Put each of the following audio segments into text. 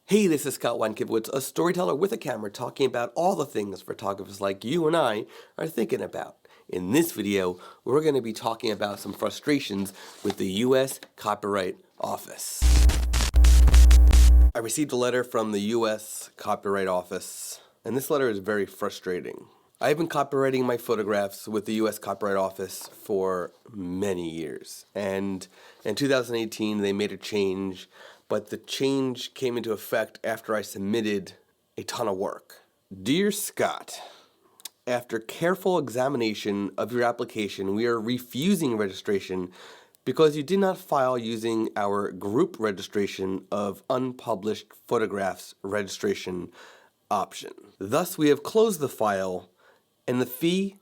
Hey, this is Scott Wankowitz, a storyteller with a camera talking about all the things photographers like you and I are thinking about. In this video, we're going to be talking about some frustrations with the U.S. Copyright Office. I received a letter from the U.S. Copyright Office, and this letter is very frustrating. I've been copyrighting my photographs with the U.S. Copyright Office for many years, and in 2018 they made a change, but the change came into effect after I submitted a ton of work. Dear Scott, after careful examination of your application, we are refusing registration because you did not file using our group registration of unpublished photographs registration option. Thus, we have closed the file, and the fee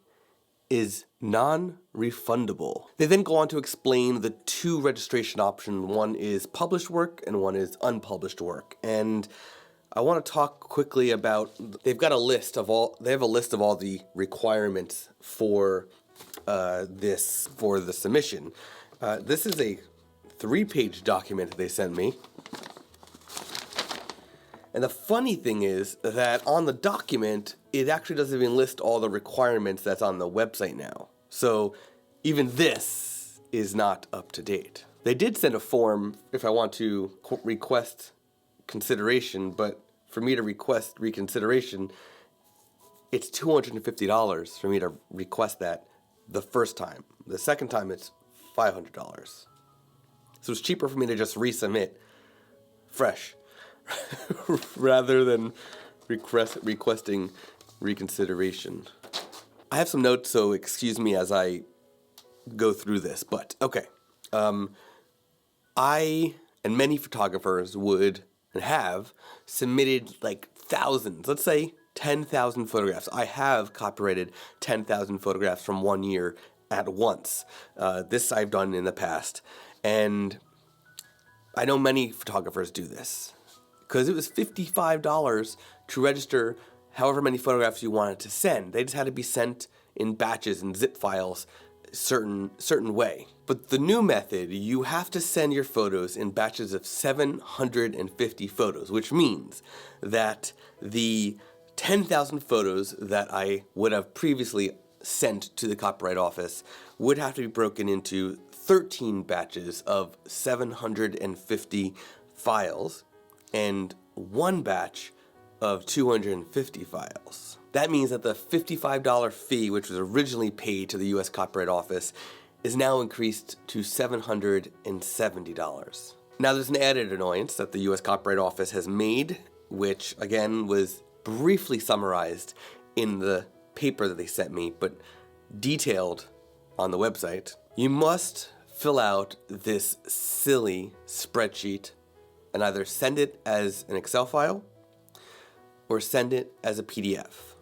is non-refundable. They then go on to explain the two registration options. One is published work and one is unpublished work. And I want to talk quickly about, they have a list of all the requirements for the submission. This is a 3-page document they sent me. And the funny thing is that on the document, it actually doesn't even list all the requirements that's on the website now. So even this is not up to date. They did send a form if I want to request consideration, but for me to request reconsideration, it's $250 for me to request that the first time. The second time, it's $500. So it's cheaper for me to just resubmit fresh rather than requesting reconsideration. I have some notes, so excuse me as I go through this, but okay. I and many photographers would and have submitted like thousands, let's say 10,000 photographs. I have copyrighted 10,000 photographs from 1 year at once. This I've done in the past, and I know many photographers do this because it was $55 to register however many photographs you wanted to send. They just had to be sent in batches and zip files certain way. But the new method, you have to send your photos in batches of 750 photos, which means that the 10,000 photos that I would have previously sent to the Copyright Office would have to be broken into 13 batches of 750 files and one batch of 250 files. That means that the $55 fee, which was originally paid to the U.S. Copyright Office, is now increased to $770. Now there's an added annoyance that the U.S. Copyright Office has made, which again was briefly summarized in the paper that they sent me, but detailed on the website. You must fill out this silly spreadsheet and either send it as an Excel file or send it as a PDF.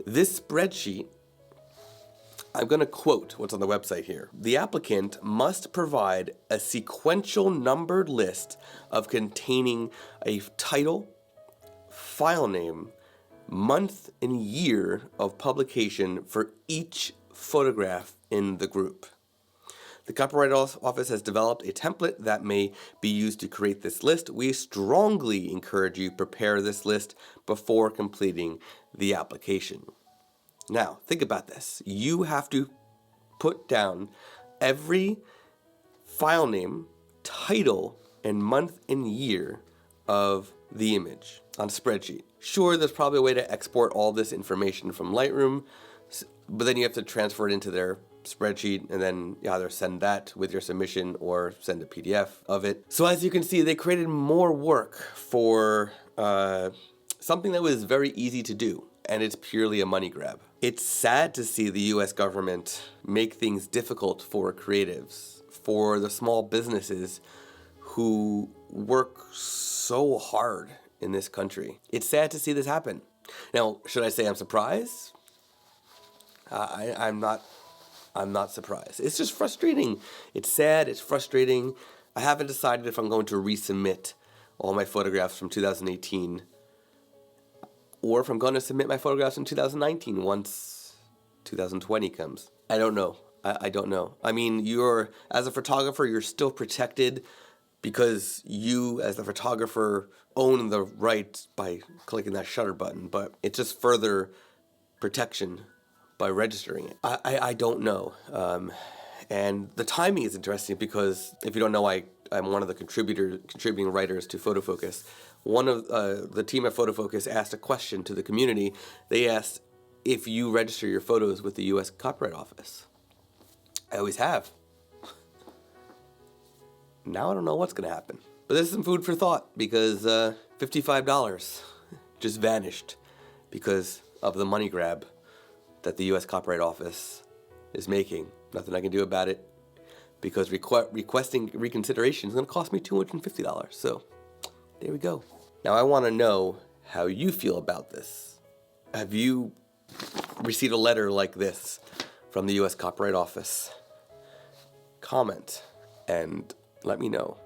This spreadsheet, I'm going to quote what's on the website here. The applicant must provide a sequential numbered list of containing a title, file name, month and year of publication for each photograph in the group. The Copyright Office has developed a template that may be used to create this list. We strongly encourage you prepare this list before completing the application. Now, think about this. You have to put down every file name, title, and month and year of the image on a spreadsheet. Sure, there's probably a way to export all this information from Lightroom, but then you have to transfer it into their spreadsheet and then you either send that with your submission or send a PDF of it. So as you can see, they created more work for something that was very easy to do, and it's purely a money grab. It's sad to see the US government make things difficult for creatives, for the small businesses who work so hard in this country. It's sad to see this happen. Now, should I say I'm surprised? I'm not surprised. It's just frustrating. It's sad, it's frustrating. I haven't decided if I'm going to resubmit all my photographs from 2018 or if I'm going to submit my photographs in 2019 once 2020 comes. I don't know. I don't know. I mean, as a photographer, you're still protected because you as the photographer own the right by clicking that shutter button, but it's just further protection by registering it. I don't know. And the timing is interesting because if you don't know, I'm one of the contributing writers to PhotoFocus. One of the team at PhotoFocus asked a question to the community. They asked if you register your photos with the U.S. Copyright Office. I always have. Now I don't know what's going to happen. But this is some food for thought because $55 just vanished because of the money grab that the U.S. Copyright Office is making. Nothing I can do about it because requesting reconsideration is going to cost me $250. So there we go. Now I want to know how you feel about this. Have you received a letter like this from the U.S. Copyright Office? Comment and let me know.